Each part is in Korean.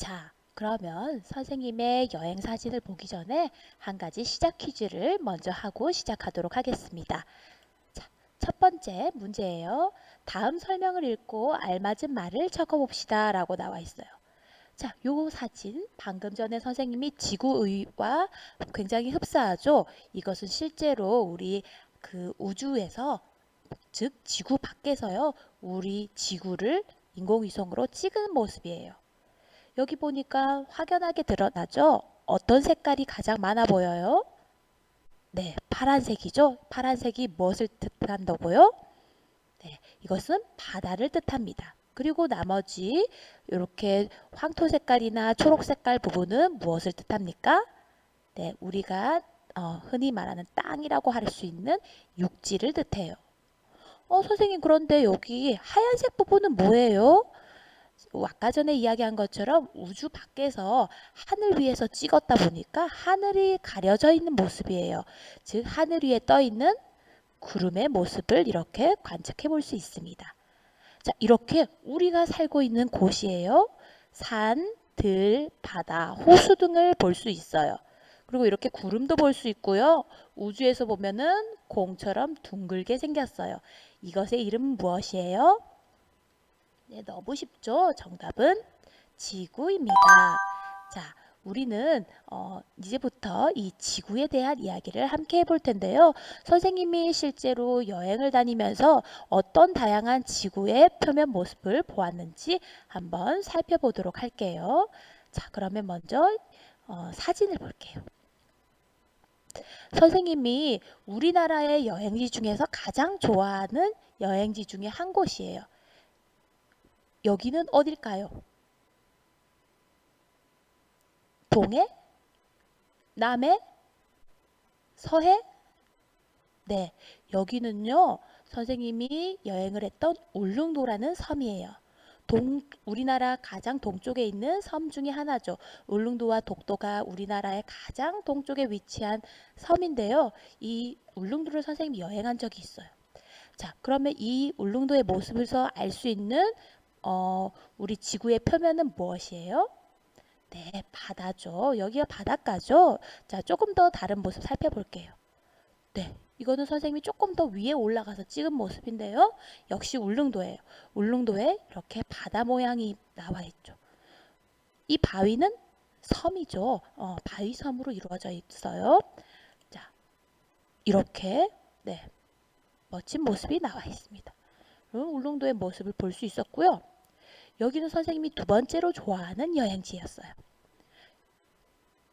자, 그러면 선생님의 여행 사진을 보기 전에 한 가지 시작 퀴즈를 먼저 하고 시작하도록 하겠습니다. 자, 첫 번째 문제예요. 다음 설명을 읽고 알맞은 말을 적어봅시다 라고 나와 있어요. 자, 요 사진 방금 전에 선생님이 지구와 굉장히 흡사하죠? 이것은 실제로 우리 그 우주에서, 즉 지구 밖에서요, 우리 지구를 인공위성으로 찍은 모습이에요. 여기 보니까 확연하게 드러나죠? 어떤 색깔이 가장 많아 보여요? 네, 파란색이죠? 파란색이 무엇을 뜻한다고요? 네, 이것은 바다를 뜻합니다. 그리고 나머지 이렇게 황토 색깔이나 초록 색깔 부분은 무엇을 뜻합니까? 네, 우리가 흔히 말하는 땅이라고 할 수 있는 육지를 뜻해요. 선생님, 그런데 여기 하얀색 부분은 뭐예요? 아까 전에 이야기한 것처럼 우주 밖에서 하늘 위에서 찍었다 보니까 하늘이 가려져 있는 모습이에요. 즉 하늘 위에 떠 있는 구름의 모습을 이렇게 관측해 볼 수 있습니다. 자, 이렇게 우리가 살고 있는 곳이에요. 산, 들, 바다, 호수 등을 볼 수 있어요. 그리고 이렇게 구름도 볼 수 있고요. 우주에서 보면은 공처럼 둥글게 생겼어요. 이것의 이름은 무엇이에요? 네, 너무 쉽죠? 정답은 지구입니다. 자, 우리는 이제부터 이 지구에 대한 이야기를 함께 해볼 텐데요. 선생님이 실제로 여행을 다니면서 어떤 다양한 지구의 표면 모습을 보았는지 한번 살펴보도록 할게요. 자, 그러면 먼저 사진을 볼게요. 선생님이 우리나라의 여행지 중에서 가장 좋아하는 여행지 중에 한 곳이에요. 여기는 어딜까요? 동해? 남해? 서해? 네, 여기는요, 선생님이 여행을 했던 울릉도라는 섬이에요. 우리나라 가장 동쪽에 있는 섬 중에 하나죠. 울릉도와 독도가 우리나라의 가장 동쪽에 위치한 섬인데요. 이 울릉도를 선생님이 여행한 적이 있어요. 자, 그러면 이 울릉도의 모습에서 알 수 있는 우리 지구의 표면은 무엇이에요? 네, 바다죠. 여기가 바닷가죠. 자, 조금 더 다른 모습 살펴볼게요. 네, 이거는 선생님이 조금 더 위에 올라가서 찍은 모습인데요. 역시 울릉도예요. 울릉도에 이렇게 바다 모양이 나와 있죠. 이 바위는 섬이죠. 바위섬으로 이루어져 있어요. 자, 이렇게 네, 멋진 모습이 나와 있습니다. 그럼 울릉도의 모습을 볼 수 있었고요. 여기는 선생님이 두 번째로 좋아하는 여행지였어요.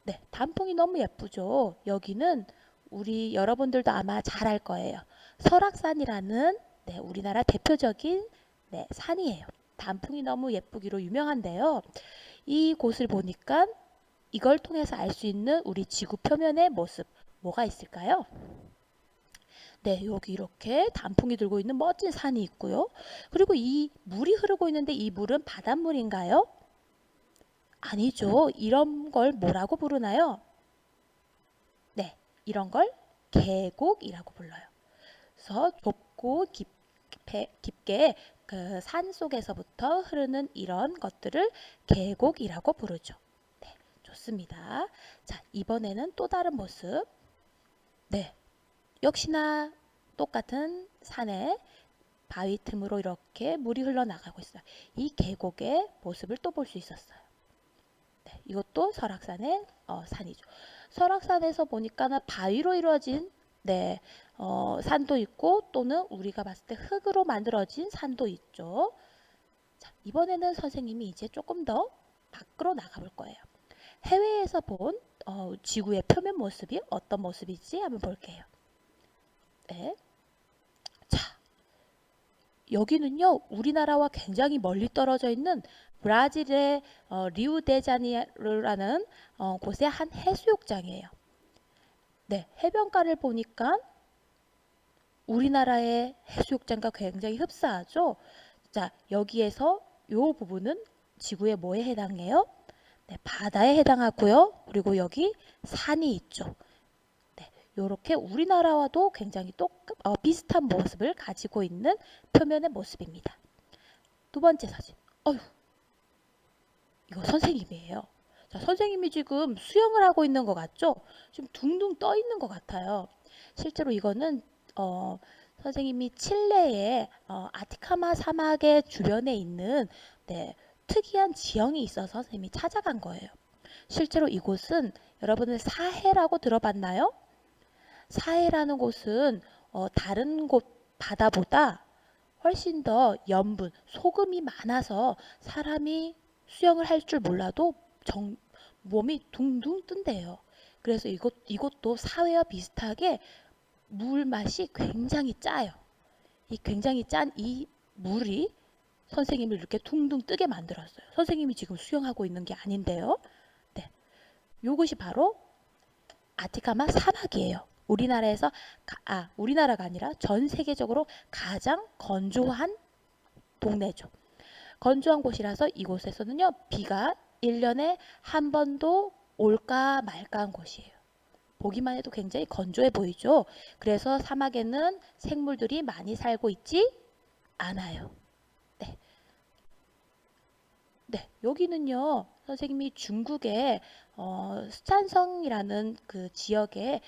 네, 단풍이 너무 예쁘죠. 여기는 우리 여러분들도 아마 잘 알 거예요. 설악산이라는 네, 우리나라 대표적인 네, 산이에요. 단풍이 너무 예쁘기로 유명한데요. 이 곳을 보니까 이걸 통해서 알 수 있는 우리 지구 표면의 모습 뭐가 있을까요? 네, 여기 이렇게 단풍이 들고 있는 멋진 산이 있고요. 그리고 이 물이 흐르고 있는데 이 물은 바닷물인가요? 아니죠. 이런 걸 뭐라고 부르나요? 네, 이런 걸 계곡이라고 불러요. 그래서 좁고 깊게 그 산 속에서부터 흐르는 이런 것들을 계곡이라고 부르죠. 네, 좋습니다. 자, 이번에는 또 다른 모습. 네, 역시나 똑같은 산에 바위 틈으로 이렇게 물이 흘러나가고 있어요. 이 계곡의 모습을 또 볼 수 있었어요. 네, 이것도 설악산의 산이죠. 설악산에서 보니까는 바위로 이루어진 네, 산도 있고 또는 우리가 봤을 때 흙으로 만들어진 산도 있죠. 자, 이번에는 선생님이 이제 조금 더 밖으로 나가볼 거예요. 해외에서 본 지구의 표면 모습이 어떤 모습이지 한번 볼게요. 네. 자, 여기는요, 우리나라와 굉장히 멀리 떨어져 있는 브라질의 리우데자네이루라는 곳의 한 해수욕장이에요. 네, 해변가를 보니까 우리나라의 해수욕장과 굉장히 흡사하죠. 자, 여기에서 요 부분은 지구의 뭐에 해당해요? 네, 바다에 해당하고요. 그리고 여기 산이 있죠. 네, 요렇게 우리나라와도 굉장히 비슷한 모습을 가지고 있는 표면의 모습입니다. 두 번째 사진. 어휴, 이거 선생님이에요. 자, 선생님이 지금 수영을 하고 있는 것 같죠? 지금 둥둥 떠 있는 것 같아요. 실제로 이거는 어, 선생님이 칠레의 아티카마 사막의 주변에 있는 네, 특이한 지형이 있어서 선생님이 찾아간 거예요. 실제로 이곳은 여러분은 사해라고 들어봤나요? 사해라는 곳은 다른 곳 바다보다 훨씬 더 염분, 소금이 많아서 사람이 수영을 할 줄 몰라도 몸이 둥둥 뜬대요. 그래서 이것도 사회와 비슷하게 물 맛이 굉장히 짜요. 이 굉장히 짠 이 물이 선생님을 이렇게 둥둥 뜨게 만들었어요. 선생님이 지금 수영하고 있는 게 아닌데요. 네, 이것이 바로 아티카마 사막이에요. 우리나라가 아니라 전 세계적으로 가장 건조한 동네죠. 건조한 곳이라서 이곳에서는요, 비가 1년에 한 번도 올까 말까 한 곳이에요. 보기만 해도 굉장히 건조해 보이죠? 그래서 사막에는 생물들이 많이 살고 있지 않아요. 네. 네. 여기는요, 선생님이 중국의 스촨성이라는 그 지역에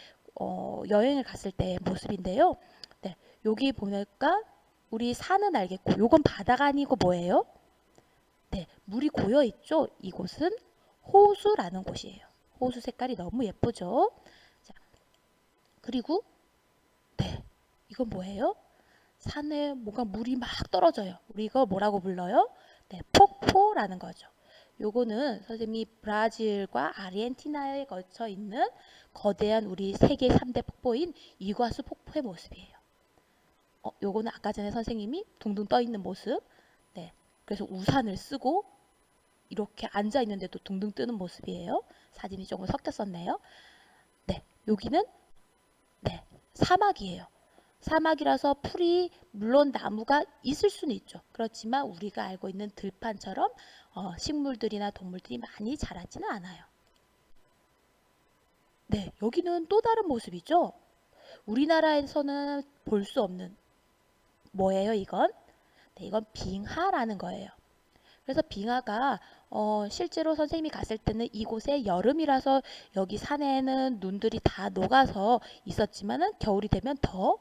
여행을 갔을 때의 모습인데요. 네. 여기 보니까 우리 산은 알겠고, 요건 바다가 아니고 뭐예요? 네, 물이 고여 있죠. 이곳은 호수라는 곳이에요. 호수 색깔이 너무 예쁘죠. 자, 그리고 네, 이건 뭐예요? 산에 뭔가 물이 막 떨어져요. 우리 이거 뭐라고 불러요? 네, 폭포라는 거죠. 요거는 선생님이 브라질과 아르헨티나에 걸쳐 있는 거대한 우리 세계 3대 폭포인 이과수 폭포의 모습이에요. 요거는 아까 전에 선생님이 둥둥 떠 있는 모습. 네, 그래서 우산을 쓰고 이렇게 앉아 있는데도 둥둥 뜨는 모습이에요. 사진이 조금 섞였었네요. 네, 여기는 네, 사막이에요. 사막이라서 풀이 물론 나무가 있을 수는 있죠. 그렇지만 우리가 알고 있는 들판처럼 식물들이나 동물들이 많이 자라지는 않아요. 네, 여기는 또 다른 모습이죠. 우리나라에서는 볼 수 없는 뭐예요, 이건? 네, 이건 빙하라는 거예요. 그래서 빙하가 실제로 선생님이 갔을 때는 이곳에 여름이라서 여기 산에는 눈들이 다 녹아서 있었지만은 겨울이 되면 더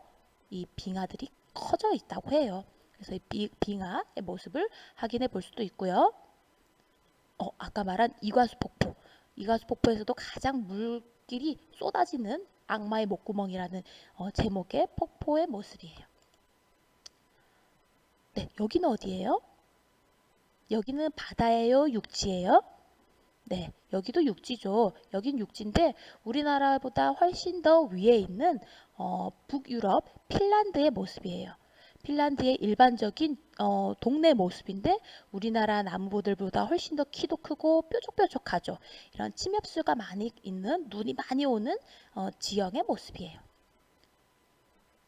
이 빙하들이 커져 있다고 해요. 그래서 이 빙하의 모습을 확인해 볼 수도 있고요. 아까 말한 이과수 폭포. 이과수 폭포에서도 가장 물길이 쏟아지는 악마의 목구멍이라는 제목의 폭포의 모습이에요. 네, 여기는 어디예요? 여기는 바다예요, 육지예요? 네, 여기도 육지죠. 여긴 육지인데 우리나라보다 훨씬 더 위에 있는 북유럽 핀란드의 모습이에요. 핀란드의 일반적인 동네 모습인데 우리나라 남부들보다 훨씬 더 키도 크고 뾰족뾰족하죠. 이런 침엽수가 많이 있는 눈이 많이 오는 지형의 모습이에요.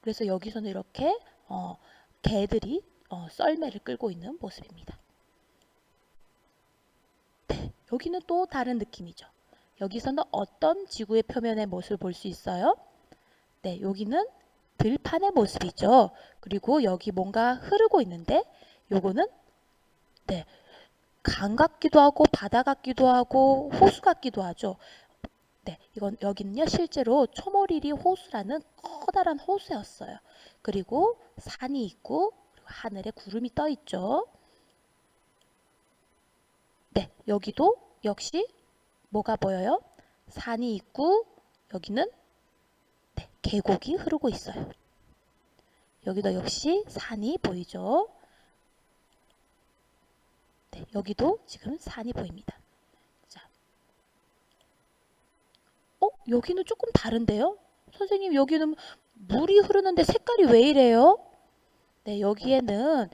그래서 여기서는 이렇게 개들이 썰매를 끌고 있는 모습입니다. 여기는 또 다른 느낌이죠. 여기서는 어떤 지구의 표면의 모습을 볼 수 있어요? 네, 여기는 들판의 모습이죠. 그리고 여기 뭔가 흐르고 있는데 요거는 네, 강 같기도 하고 바다 같기도 하고 호수 같기도 하죠. 네, 여기는요 실제로 초모리리 호수라는 커다란 호수였어요. 그리고 산이 있고 그리고 하늘에 구름이 떠 있죠. 네, 여기도 역시 뭐가 보여요? 산이 있고 여기는 네, 계곡이 흐르고 있어요. 여기도 역시 산이 보이죠? 네, 여기도 지금 산이 보입니다. 자, 여기는 조금 다른데요? 선생님, 여기는 물이 흐르는데 색깔이 왜 이래요? 네, 여기에는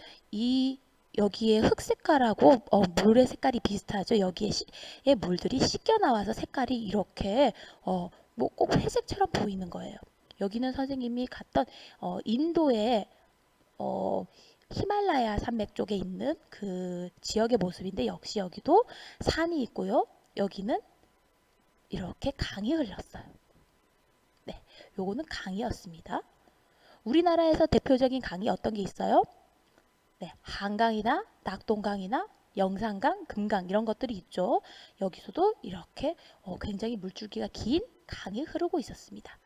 여기에 흙 색깔하고 물의 색깔이 비슷하죠. 여기에 물들이 씻겨 나와서 색깔이 이렇게 뭐 꼭 회색처럼 보이는 거예요. 여기는 선생님이 갔던 인도의 히말라야 산맥 쪽에 있는 그 지역의 모습인데 역시 여기도 산이 있고요. 여기는 이렇게 강이 흘렀어요. 네, 요거는 강이었습니다. 우리나라에서 대표적인 강이 어떤 게 있어요? 네, 한강이나 낙동강이나 영산강, 금강 이런 것들이 있죠. 여기서도 이렇게 굉장히 물줄기가 긴 강이 흐르고 있었습니다.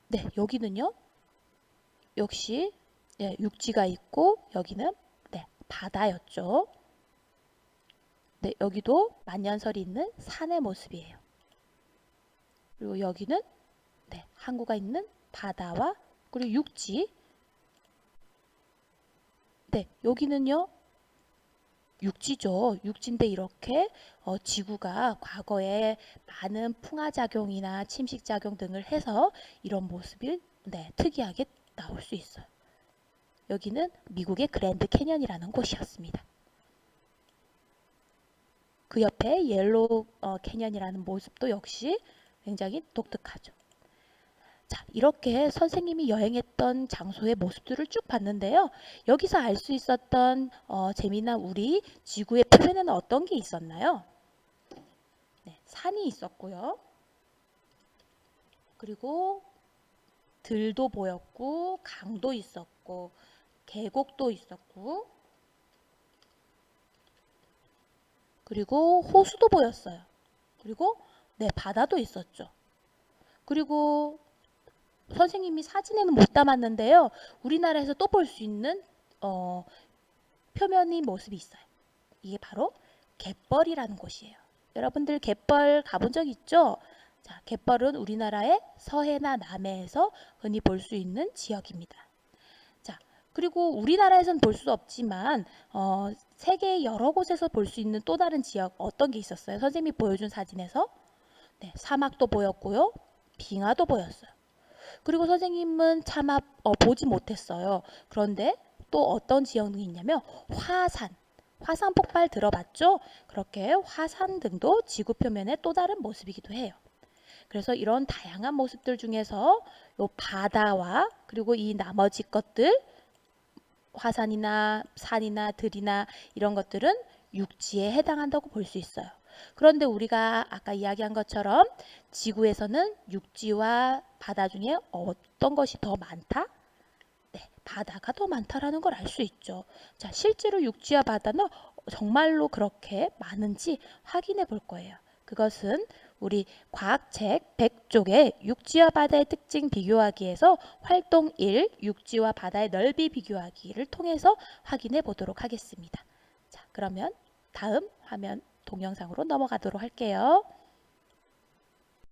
네, 여기는요. 역시 육지가 있고 여기는 바다였죠. 네, 여기도 만년설이 있는 산의 모습이에요. 그리고 여기는 항구가 있는 바다와 그리고 육지. 네, 여기는요. 육지죠. 육지인데 이렇게 지구가 과거에 많은 풍화작용이나 침식작용 등을 해서 이런 모습이 특이하게 나올 수 있어요. 여기는 미국의 그랜드 캐년이라는 곳이었습니다. 그 옆에 옐로우 캐년이라는 모습도 역시 굉장히 독특하죠. 자, 이렇게 선생님이 여행했던 장소의 모습들을 쭉 봤는데요. 여기서 알 수 있었던 재미난 우리 지구의 표면에는 어떤 게 있었나요? 네, 산이 있었고요. 그리고 들도 보였고 강도 있었고 계곡도 있었고 그리고 호수도 보였어요. 그리고 바다도 있었죠. 그리고 선생님이 사진에는 못 담았는데요. 우리나라에서 또 볼 수 있는 표면의 모습이 있어요. 이게 바로 갯벌이라는 곳이에요. 여러분들 갯벌 가본 적 있죠? 자, 갯벌은 우리나라의 서해나 남해에서 흔히 볼 수 있는 지역입니다. 자, 그리고 우리나라에서는 볼 수 없지만 세계 여러 곳에서 볼 수 있는 또 다른 지역 어떤 게 있었어요? 선생님이 보여준 사진에서 사막도 보였고요. 빙하도 보였어요. 그리고 선생님은 차마 보지 못했어요. 그런데 또 어떤 지역이 있냐면 화산 폭발 들어봤죠? 그렇게 화산 등도 지구 표면의 또 다른 모습이기도 해요. 그래서 이런 다양한 모습들 중에서 요 바다와 그리고 이 나머지 것들 화산이나 산이나 들이나 이런 것들은 육지에 해당한다고 볼 수 있어요. 그런데 우리가 아까 이야기한 것처럼 지구에서는 육지와 바다 중에 어떤 것이 더 많다? 네, 바다가 더 많다라는 걸 알 수 있죠. 자, 실제로 육지와 바다는 정말로 그렇게 많은지 확인해 볼 거예요. 그것은 우리 과학책 100쪽에 육지와 바다의 특징 비교하기에서 활동 1, 육지와 바다의 넓이 비교하기를 통해서 확인해 보도록 하겠습니다. 자, 그러면 다음 화면 동영상으로 넘어가도록 할게요.